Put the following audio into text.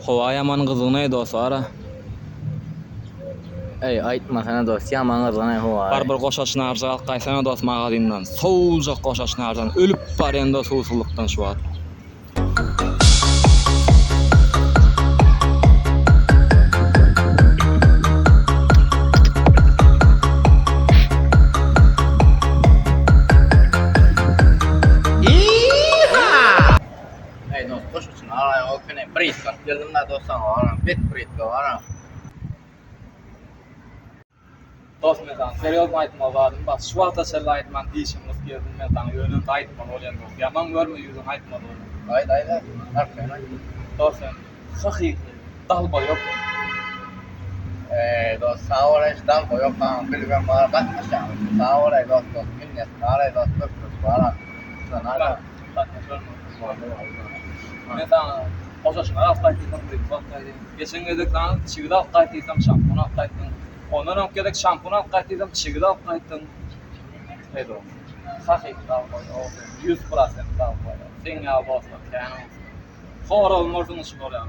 Howa ýaman gyzygyny dostlara. Ey aytma sana dost, yaman gyrgana howa. Bir goşaç narjy alyp gaýsana dost magazyndan. Soğujak goşaç narjan ölüp barenda suwsuzlukdan şu wagt. Ey dost, koş için araya o kene priska. Geldim da dostan aram, bit priska aram. Dost men seriýas aýtma barym. Bak şu wagta şeýle aýtman diýişimiz geldi men taň ýönüň aýtma bolýan dost. Ýaman görme ýüzüň aýtma bolýan. Haydi. Arkana. Dost sen sahy dal boýap. Dost sağ olay dal boýap kan bilgen bar batmaşam. Sağ olay dost, minnet sağ dost bara. Sana Men taň goşaçyna aýtdym bir wagtda. Geçen gedek taň çygyda aýtdym şampun aýtdym. Ondan öňki gedek şampun aýtdym çygyda aýtdym. Hey dost. Sahy dal boýap. 100% dal boýap. Sen ýa bosta kany. Hora olmazdyň şu bolýar.